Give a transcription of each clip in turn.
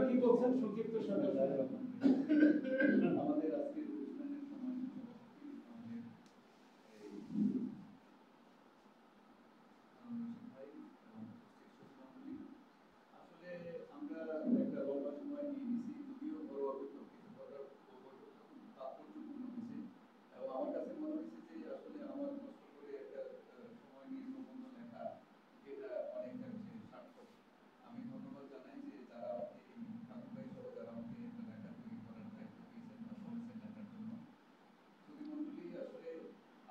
কি বলছেন সংক্ষিপ্ত সময়ে? আমাদের আজকের অনুষ্ঠানের সময় আমাদের আসলে আমরা একটা লম্বা সময় নিয়ে নিয়েছি, যদিও ঘরোয়া বৈঠক কিন্তু বৈঠকটা খুব তাৎপর্যপূর্ণ হয়েছে এবং আমার কাছে মনে হয়েছে যে আসলে আমার কষ্ট করে একটা সময় নিয়ে প্রবন্ধ লেখা এটা অনেকাংশে সার্থক। আমি ধন্যবাদ জানাই যে যারা আমাকে এই ঠাকুর ভাই সহ যারা আমাকে একটা লেখা তৈরি করার দায়িত্ব দিয়েছেন বা বলেছেন লেখার জন্য। শ্রোতৃমণ্ডলী, আসলে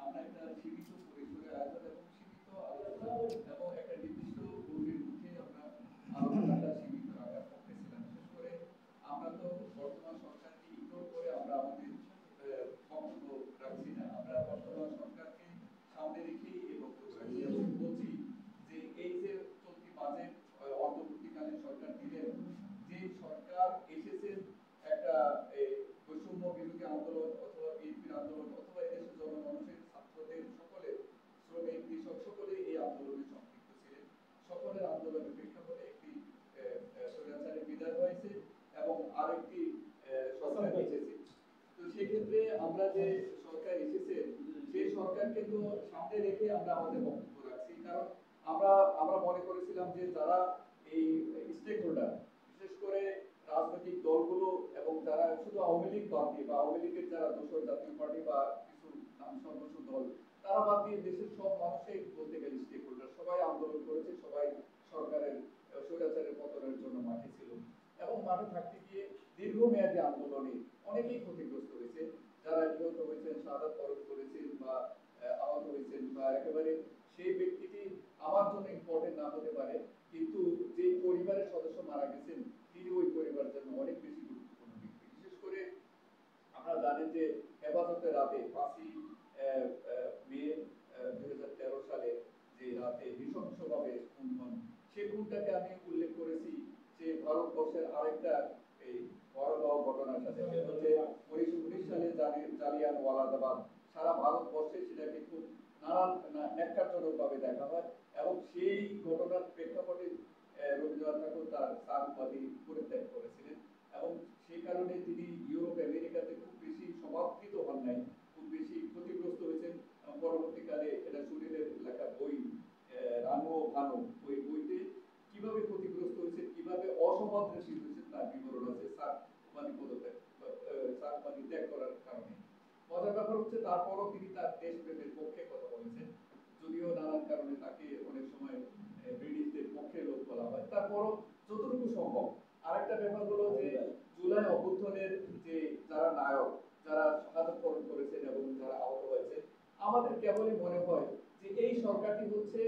আমরা একটা সীমিত পরিসরে আয়োজন এবং সীমিত আলোচনা এবং একটা নির্দিষ্ট গণ্ডির মধ্যে আমরা আলোচনাটা সীমিত রাখার পক্ষে ছিলাম। বিশেষ করে আমরা তো বর্তমান সরকারকে ইগনোর করে আমরা আমাদের বক্তব্য রাখছি না, আমরা বর্তমান সরকারকে সামনে রেখেই এই বক্তব্য রাখছি। আমি বলছি যে এই যে চলতি বাজেট অন্তর্বর্তীকালীন সরকার দিলেন, যে সরকার এসেছেন একটা বৈষম্য বিরোধী আন্দোলন অথবা বিএনপির আন্দোলন অথবা এদেশের জনমানুষের ছাত্রদের সকলে শ্রমিক কৃষক সকলে এই আন্দোলনে সম্পৃক্ত ছিলেন। সকলের আন্দোলনের প্রেক্ষাপটে একটি স্বৈরাচারের বিদায় হয়েছে এবং আরেকটি সরকার এসেছে। তো সেক্ষেত্রে আমরা যে সরকার এসেছে সেই সরকারকে তো সামনে রেখে আমরা আমাদের বক্তব্য রাখছি, কারণ আমরা মনে করেছিলাম যে যারা এই স্টেক হোল্ডার, বিশেষ করে রাজনৈতিক দলগুলো এবং যারা শুধু আওয়ামী লীগ বাদ দিয়ে বা আওয়ামী লীগের যারা দোসর জাতীয় পার্টি বা কিছু নাম সর্বস্ব দল, তারা বাদ দিয়ে দেশের সব মানুষই বলতে গেলে স্টেক হোল্ডার, সবাই আন্দোলন করেছে, সবাই সরকারের স্বৈরাচারের পতনের জন্য মাঠে ছিল এবং মাঠে থাকতে গিয়ে দীর্ঘমেয়াদী আন্দোলনে অনেকেই ক্ষতিগ্রস্ত হয়েছে, যারা নিহত হয়েছেন, শাহাদাত বরণ করেছেন বা আহত হয়েছেন, বা একেবারে সেই ব্যক্তিটি আমার জন্য ইম্পর্টেন্ট না হতে পারে, কিন্তু যে পরিবারের সদস্য মারা গেছেন তিনি ওই পরিবারের জন্য অনেক বেশি গুরুত্বপূর্ণ ব্যক্তি। বিশেষ করে আপনারা জানেন যে হেফাজতের রাতে 5ই মে 2013 সালে যে রাতে নৃশংসভাবে খুন হন, সেই খুনটাকে আমি উল্লেখ করেছি যে ভারতবর্ষের আরেকটা এই ভয়াবহ ঘটনার সাথে, সেটা হচ্ছে 1919 সালে জালিয়ানওয়ালাবাগ। সারা ভারতবর্ষে সেটাকে খুব নানান ন্যাক্কারজনকভাবে দেখা হয় এবং সেই ঘটনার প্রেক্ষাপটে রবীন্দ্রনাথ ঠাকুর তার স্থান উপাধি পরিত্যাগ করেছিলেন এবং সেই কারণে তিনি ইউরোপ আমেরিকাতে খুব বেশি সমাদৃত হন নাই, খুব বেশি ক্ষতিগ্রস্ত হয়েছেন। পরবর্তীকালে এটা সুনীলের লেখা বই রানু ও ভানু, ওই বইতে কিভাবে ক্ষতিগ্রস্ত হয়েছে, কিভাবে অসমাদৃত হয়েছে তার বিবরণ আছে স্যার উপাধি পদত্যাগ, স্যার উপাধি ত্যাগ করার কারণে। মজার ব্যাপার হচ্ছে তারপরও তিনি তার দেশপ্রেমের পক্ষে কথা বলেছেন, যদিও নানান কারণে তাকে অনেক সময় ব্রিটিশদের পক্ষে লোক বলা হয়, তারপরও যতটুকু সম্ভব। আরেকটা ব্যাপার হলো যে জুলাই অভ্যুত্থানের যে যারা নায়ক, যারা শাহাদাত বরণ করেছেন এবং যারা আহত হয়েছে, আমাদের কেবলই মনে হয় যে এই সরকারটি হচ্ছে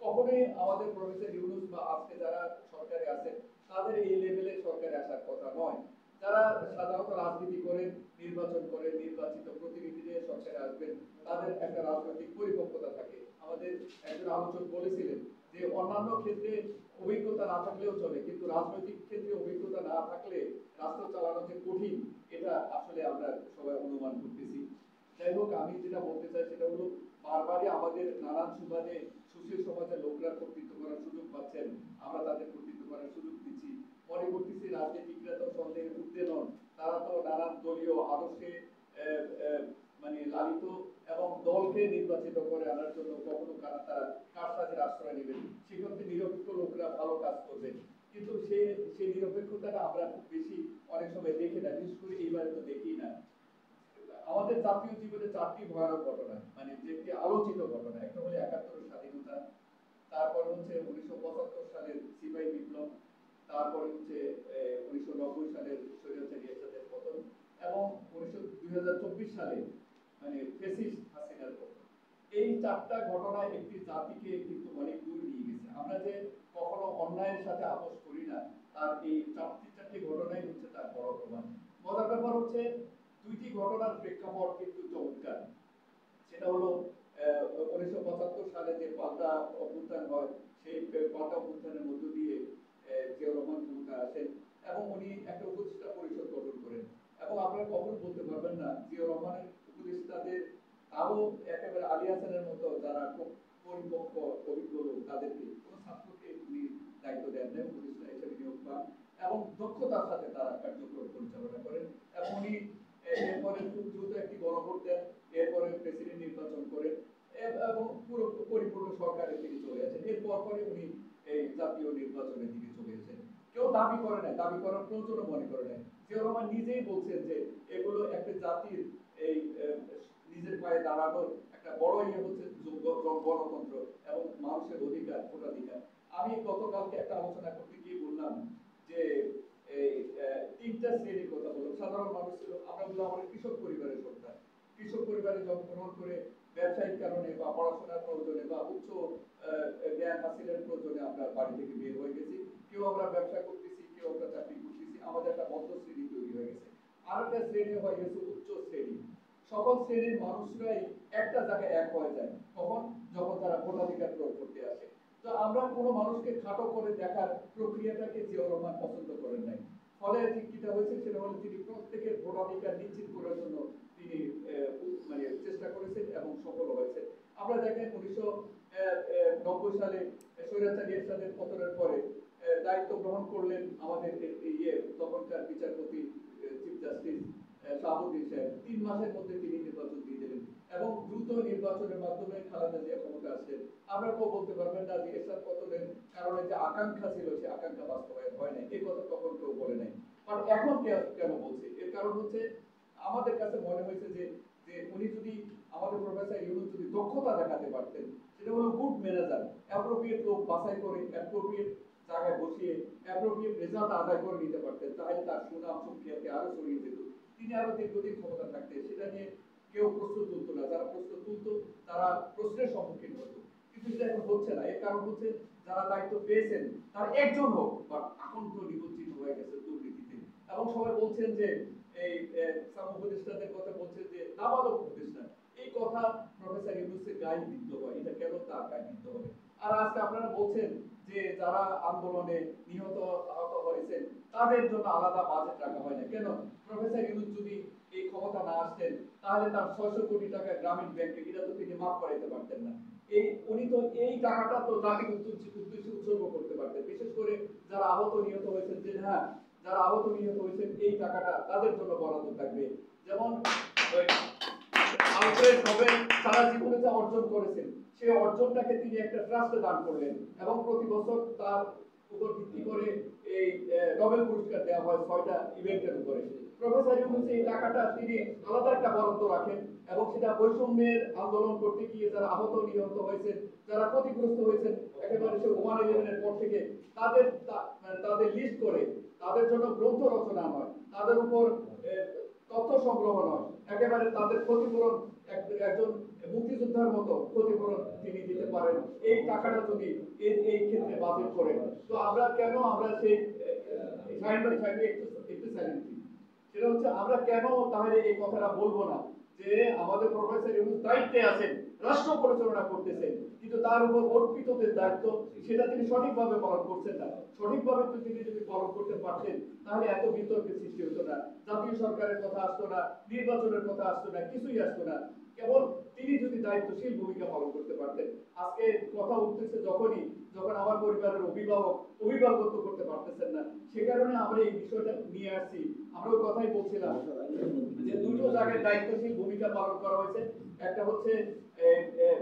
কখনোই আমাদের প্রফেসর ইউনূস বা আজকে যারা সরকারে আছেন তাদের এই লেভেলের সরকারে আসার কথা নয়। যারা সাধারণত রাজনীতি করেন, নির্বাচন করেন, নির্বাচিত প্রতিনিধিদের সরকারে আসবেন, তাদের একটা রাজনৈতিক পরিপক্কতা থাকে। আমাদের একজন আলোচক বলেছিলেন যে অন্যান্য ক্ষেত্রে অভিজ্ঞতা না থাকলেও চলে, কিন্তু রাজনৈতিক ক্ষেত্রে অভিজ্ঞতা না থাকলে রাষ্ট্র চালানো যে কঠিন, এটা আসলে আমরা সবাই অনুমান করতেছি। যাই হোক, আমি যেটা বলতে চাই সেটা হলো বারবারই আমাদের নানান সুবাদে সুশীল সমাজের লোকরা কর্তৃত্ব করার সুযোগ পাচ্ছেন, আমরা তাদের কর্তৃত্ব করার সুযোগ দিচ্ছি। মনে করতেছি রাজনীতিকরা তো সন্দেহের ঊর্ধ্বে নন, তারা তো নানান দলীয় আদর্শে মানে লালিত এবং দলকে নির্বাচিত করে আনার জন্য কখনো তারা কারসাজির আশ্রয় নেবেন, সেক্ষেত্রে নিরপেক্ষ লোকরা ভালো কাজ করবেন। কিন্তু সেই নিরপেক্ষতাটা আমরা খুব বেশি অনেক সময় দেখি না, বিশেষ করে এইবারে তো দেখি না। আমাদের জাতীয় জীবনে 4টি ভয়ানক ঘটনা, মানে যেটি আলোচিত ঘটনা, একটা হলো 71 স্বাধীনতা, তারপর হচ্ছে 1975 সালের সিপাহী বিপ্লব, তারপরে হচ্ছে 1990 সালের স্বৈরাচারী এরশাদের পতন এবং 2024 সালে মানে ফ্যাসিস্ট হাসিনার পতন। এই 4টা ঘটনা একটি জাতিকে কিন্তু অনেক দূর নিয়ে গেছে। আমরা যে কখনো অন্যায়ের সাথে আপোষ করি না, তার এই 4টি ঘটনাই হচ্ছে তার বড় প্রমাণ। মজার ব্যাপার হচ্ছে 2টি ঘটনার প্রেক্ষাপট কিন্তু চমৎকার। সেটা হলো 1975 সালে যে পাল্টা অভ্যুত্থান হয়, সেই পাল্টা অভ্যুত্থানের মধ্য দিয়ে জিয়াউর রহমান ক্ষমতা আসেন এবং উনি একটা উপদেষ্টা পরিষদ গঠন করেন এবং আপনারা কখনো বলতে পারবেন না জিয়াউর রহমানের উপদেষ্টাদের তাও একেবারে আলী হাসানের মতো যারা খুব পরিপক্ক অভিজ্ঞ লোক, তাদেরকে কোনো ছাত্রকে উনি দায়িত্ব দেন না, উপদেষ্টা হিসেবে নিয়োগ পান এবং এবং দক্ষতার সাথে তারা কার্যক্রম পরিচালনা করেন এবং উনি এরপরে খুব দ্রুত একটি গণভোট দেন, এরপরে প্রেসিডেন্ট নির্বাচন করেন এবং পুরো পরিপূর্ণ সরকারের দিকে চলে আসেন। এরপর পরে উনি এই জাতীয় নির্বাচনের দিকে চলে এসেছেন। কেউ দাবি করে নাই, দাবি করার প্রয়োজনও মনে করে নাই। জিয়াউর রহমান নিজেই বলছেন যে এগুলো একটা জাতির এই নিজের পায়ে দাঁড়ানোর একটা বড় হচ্ছে গণতন্ত্র এবং মানুষের অধিকার, ভোটাধিকার। আমি গতকালকে একটা আলোচনা করতে গিয়ে বললাম যে এই তিনটা শ্রেণীর কথা বললাম। সাধারণ মানুষ ছিল, আমরা বললাম আমাদের কৃষক পরিবারের সন্তান, কৃষক পরিবারে জন্মগ্রহণ করে ব্যবসায়িক কারণে বা পড়াশোনার প্রয়োজনে বা উচ্চ জ্ঞান হাসিলের প্রয়োজনে আমরা বাড়ি থেকে বের হয়ে গেছি। কেউ আমরা ব্যবসা করতেছি, কেউ আমরা চাকরি করতেছি, আমাদের একটা মধ্য শ্রেণী তৈরি হয়ে গেছে। আর একটা শ্রেণী হয়ে গেছে উচ্চ শ্রেণী। সকল শ্রেণীর মানুষরাই একটা জায়গায় এক হয়ে যায় তখন, যখন তারা ভোটাধিকার প্রয়োগ করতে আসে। তো আমরা কোনো মানুষকে খাটো করে দেখার প্রক্রিয়াটাকে জিয়াউর রহমান পছন্দ করেন নাই। ফলে যেটা হয়েছে সেটা হলো তিনি প্রত্যেকের ভোটাধিকার নিশ্চিত করার জন্য তিনি মানে চেষ্টা করেছেন এবং সফল হয়েছেন। আমরা দেখেন 1990 সালে স্বৈরাচারী এরশাদের পতনের পরে দায়িত্ব গ্রহণ করলেন আমাদের তখনকার বিচারপতি চিফ জাস্টিস শাহাবুদ্দিন সাহেব। 3 মাসের মধ্যে তিনি নির্বাচন দিয়ে দিলেন এবং দ্রুত নির্বাচনের মাধ্যমে খালেদা জিয়া ক্ষমতা আসলেন। আমরা কেউ বলতে পারবেন না যে এরশাদ পতনের কারণে যে আকাঙ্ক্ষা ছিল সে আকাঙ্ক্ষা বাস্তবায়ন হয় নাই, এই কথা তখন কেউ বলে নাই। আর এখন কেন বলছে? এর কারণ হচ্ছে আমাদের কাছে মনে হয়েছে যে যে উনি যদি আমাদের প্রফেসর ইউনূস যদি দক্ষতা দেখাতে পারতেন, সেটা হলো গুড ম্যানেজার, অ্যাপ্রোপ্রিয়েট লোক বাছাই করে অ্যাপ্রোপ্রিয়েট জায়গায় বসিয়ে অ্যাপ্রোপ্রিয়েট রেজাল্ট আদায় করে নিতে পারতেন, তাহলে তার সুনাম সুখ্যাতি আরো ছড়িয়ে যেত, তিনি আরো দীর্ঘদিন ক্ষমতা থাকতেন। সেটা নিয়ে কেউ প্রশ্ন তুলতো না, যারা প্রশ্ন তুলতো তারা প্রশ্নের সম্মুখীন হতো। কিন্তু সেটা এখন হচ্ছে না। এর কারণ হচ্ছে যারা দায়িত্ব পেয়েছেন তার একজন হোক বা আকণ্ঠ নিবঞ্চিত হয়ে গেছে দুর্নীতিতে। এবং সবাই বলছেন যে এই উপদেষ্টাদের কথা বলছেন যে নাবালক উপদেষ্টা, এই কথা প্রফেসর ইউনূসের গায়ে বিদ্ধ হয়। এটা কেন তার গায়ে বিদ্ধ হবে? আর আজকে আপনারা বলছেন যে যারা আন্দোলনে নিহত আহত হয়েছেন তাদের জন্য আলাদা বাজেট রাখা হয় না কেন? প্রফেসর ইউনূস যদি এই ক্ষমতা না আসতেন তাহলে তার 600 কোটি টাকা গ্রামীণ ব্যাংকে, এটা তো তিনি মাফ করাইতে পারতেন না। উনি তো এই টাকাটা তো জাতির উদ্দেশ্যে উৎসর্গ করতে পারতেন। বিশেষ করে যারা আহত নিহত হয়েছেন, যে হ্যাঁ যারা আহত নিহত হয়েছেন এই টাকাটা তাদের জন্য বরাদ্দ থাকবে। যেমন আলফ্রেড নোবেল সারা জীবনে যা অর্জন করেছেন সেই অর্জনটাকে তিনি একটা ট্রাস্টে দান করলেন এবং প্রতি বছর তার উপর ভিত্তি করে এই নোবেল পুরস্কার দেওয়া হয় 6টা ইভেন্টের উপরে। প্রফেসর ইউনূস এই টাকাটা তিনি আলাদা একটা বরাদ্দ রাখেন এবং সেটা বৈষম্যের আন্দোলন করতে গিয়ে যারা আহত নিহত হয়েছেন, যারা ক্ষতিগ্রস্ত হয়েছেন একেবারে সে 1/11 এর পর থেকে তাদের লিস্ট করে তাদের জন্য গ্রন্থ রচনা হয়, তাদের উপর তথ্য সংগ্রহ নয়, একেবারে তাদের ক্ষতিপূরণ একজন মুক্তিযোদ্ধার মতো ক্ষতিপূরণ তিনি দিতে পারেন। এই টাকাটা যদি এই ক্ষেত্রে বাজেট করেন, তো আমরা কেন আমরা সেই একটু সাইলেন্ট, সেটা হচ্ছে আমরা কেন তাহলে এই কথাটা বলবো না যে আমাদের প্রফেসর ইউনূস দায়িত্বে আছেন, রাষ্ট্র পরিচালনা করতেছেন, কিন্তু তার উপর অর্পিত যে দায়িত্ব সেটা তিনি সঠিকভাবে পালন করছেন না। সঠিকভাবে তিনি যদি পালন করতে পারতেন তাহলে এত বিতর্কের সৃষ্টি হতো না, জাতীয় সরকারের কথা আসতো না, নির্বাচনের কথা আসতো না, কিছুই আসতো না। কেবল তিনি যদি দায়িত্বশীল ভূমিকা পালন করতে পারতেন। আজকে কথা উঠতেছে যখন আমার পরিবারের অভিভাবকত্ব করতে পারতেছেন না, সে কারণে আমরা এই বিষয়টা নিয়ে আসছি। আমরা ওই কথাই বলছিলাম যে দুটো জায়গায় দায়িত্বশীল ভূমিকা পালন করা হয়েছে। একটা হচ্ছে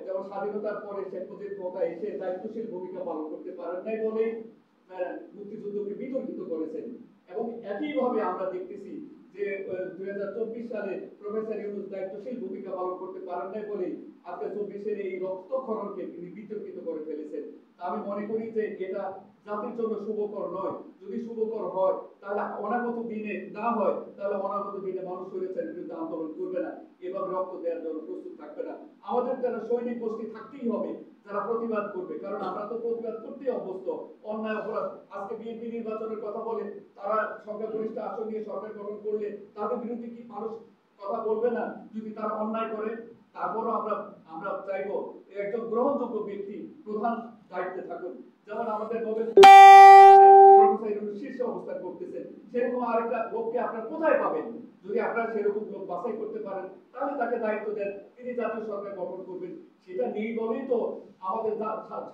যেমন স্বাধীনতার পরে শেখ মুজিব ক্ষমতায় এসে দায়িত্বশীল ভূমিকা পালন করতে পারেন নাই বলেই মুক্তিযুদ্ধকে বিতর্কিত করেছেন। এবং একইভাবে আমরা দেখতেছি যে 2024 সালে প্রফেসর ইউনূস দায়িত্বশীল ভূমিকা পালন করতে পারেন নাই বলেই আজকে 24-এর এই রক্তক্ষরণকে তিনি বিতর্কিত করে ফেলেছেন। আমি মনে করি যে এটা জাতির জন্য শুভকর নয়। যদি শুভকর হয় তাহলে অনাগত দিনে না হয় তাহলে অনাগত দিনে মানুষ স্বৈরাচারের বিরুদ্ধে আন্দোলন করবে না, এভাবে রক্ত দেওয়ার জন্য প্রস্তুত থাকবে না। আমাদের যারা সৈনিক গোষ্ঠী থাকতেই হবে যারা প্রতিবাদ করবে, কারণ আমরা তো প্রতিবাদ করতেই অভ্যস্ত। অন্যায় অপরাধ, আজকে বিএনপি নির্বাচনের কথা বলে তারা সংখ্যাগরিষ্ঠ আসন নিয়ে সরকার গঠন করলে তাদের বিরুদ্ধে কি মানুষ কথা বলবে না? যদি তারা অন্যায় করে তারপরও আমরা চাইবো একজন গ্রহণযোগ্য ব্যক্তি প্রধান দায়িত্বে থাকুন। যেমন আমাদের নোবেল প্রফেসর ইউনূস শীর্ষে অবস্থান করতেছেন, সেরকম আরেকটা লোককে আপনারা কোথায় পাবেন? যদি আপনারা সেরকম লোক বাছাই করতে পারেন তাহলে তাকে দায়িত্ব দেন, তিনি জাতীয় সরকার গঠন করবেন। সেটা নেই বলেই তো আমাদের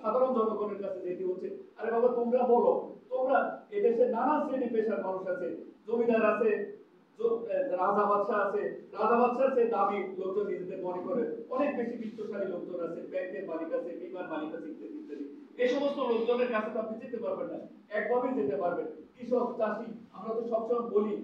সাধারণ জনগণের কাছে যেতে হচ্ছে। আরে বাবা তোমরা বলো, তোমরা এদেশে নানা শ্রেণী পেশার মানুষ আছে, জমিদার আছে, রাজা বাদশাহ আছে, রাজা বাদশাহ সে দামি লোকজন নিজেদের মনে করে, অনেক বেশি বিত্তশালী লোকজন আছে, ব্যাংকের মালিক আছে, বিমান মালিক আছে, ইত্যাদি ইত্যাদি। এই সমস্ত লোকজনের কাছে তো আপনি যেতে পারবেন না, একভাবেই যেতে পারবেন। কৃষক চাষি, আমরা তো সবসময় বলি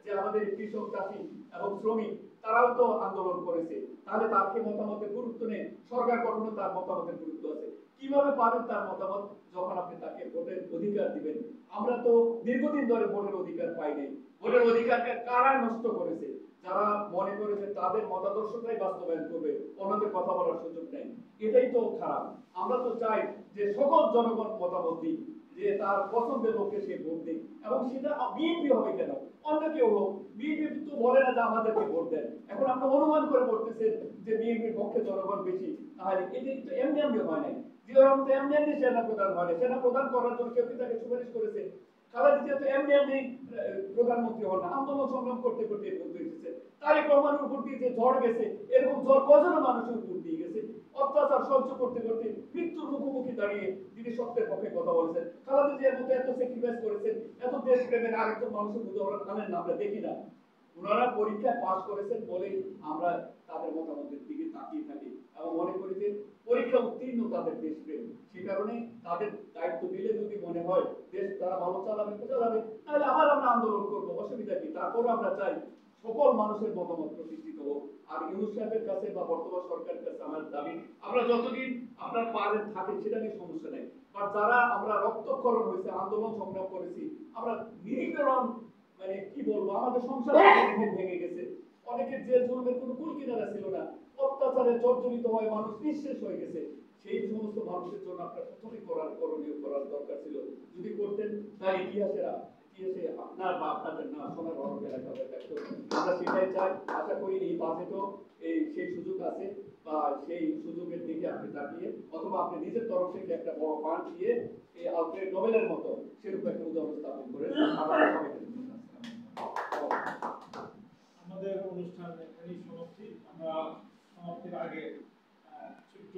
যে আমাদের কৃষক চাষি এবং শ্রমিক তারাও তো আন্দোলন করেছে, তাহলে তার কি মতামতের গুরুত্ব নেই? সরকার গঠনে তার মতামতের গুরুত্ব আছে। কিভাবে পাবেন তার মতামত? যখন আপনি তাকে ভোটের অধিকার দিবেন। আমরা তো দীর্ঘদিন ধরে ভোটের অধিকার পাই নাই। ভোটের অধিকারকে কারা নষ্ট করেছে? যারা মনে করে যে তাদের মতাদর্শটাই বাস্তবায়ন করবে, অন্যদের কথা বলার সুযোগ নেই, এটাই তো খারাপ। আমরা তো চাই যে সকল জনগণ মতামত দিক, যে তার পছন্দের লোককে সে ভোট দিক, এবং সেটা বিএনপি হবে কেন, অন্য কেউ হোক। বিএনপি তো বলে না যে আমাদেরকে ভোট দেন, এখন আমরা অনুমান করে বলতেছেন যে বিএনপির পক্ষে জনগণ বেশি। তাহলে এটি তো এমনি এমনি হয় নাই। জিয়া রহমান তো এমনি এমনি সেনা প্রধান হয় নাই, সেনা প্রধান করার জন্য কেউ কি তাকে সুপারিশ করেছে? খালেদা জিয়া তো এমনি এমনি প্রধানমন্ত্রী হন না, আন্দোলন সংগ্রাম করতে করতে এসেছে। তারেক রহমানের উপর দিয়ে যে ঝড় গেছে, এরকম ঝড় কজন মানুষের উপর দিয়ে গেছে, অত্যাচার সহ্য করতে করতে মৃত্যুর মুখোমুখি দাঁড়িয়ে তিনি সত্যের পক্ষে কথা বলেছেন। খালেদা জিয়ার মতো এত স্যাক্রিফাইস করেছেন, এত দেশ প্রেমের আরেকজন মানুষের উদাহরণ আনেন না, আমরা দেখি না। ওনারা পরীক্ষায় পাশ করেছেন বলেই আমরা তাদের মতামতের দিকে তাকিয়ে থাকি এবং মনে করি যে পরীক্ষা উত্তীর্ণ তাদের দেশপ্রেম। সে কারণে তাদের দায়িত্ব দিলে যদি মনে হয় দেশ তারা ভালো চালাবে চালাবে, তাহলে আবার আমরা আন্দোলন করবো, অসুবিধা কি? তারপরও আমরা চাই সকল মানুষের মতামত প্রতিষ্ঠিত হোক। আর ইউনূস সাহেবের কাছে বা বর্তমান সরকারের কাছে আমার দাবি, আমরা যতদিন আপনার পারে থাকেন সেটা নিয়ে সমস্যা নেই, বাট যারা আমরা রক্তক্ষরণ হয়েছে, আন্দোলন সংগ্রাম করেছি, আমরা নিরীক্ষণ, মানে কি বলবো, আমাদের সংসার ভেঙে গেছে, অনেকের জেল জুলুমের কোনো কুল কিনারা ছিল না, অত্যাচারে জর্জরিত হয়ে মানুষ নিঃশেষ হয়ে গেছে। সেই সমস্ত মানুষের জন্য আপনার প্রথমে করণীয় করার দরকার ছিল। যদি করতেন তার ইতিহাসে আপনার বা আপনাদের নাম সোনার হরফে লেখা হয়ে থাকতো। আমরা সেটাই চাই। আশা করি এই বাজেটও সেই সুযোগ আছে, বা সেই সুযোগের দিকে আপনি তাকিয়ে অথবা আপনি নিজের তরফ থেকে একটা বড় ফান্ড দিয়ে এই আলফ্রেড নোবেলের মতো সেরকম একটা উদাহরণ স্থাপন করে আমাদের সবাইকে। আমাদের অনুষ্ঠান এখানেই সমাপ্তি। আমরা সমাপ্তির আগে ছোট্ট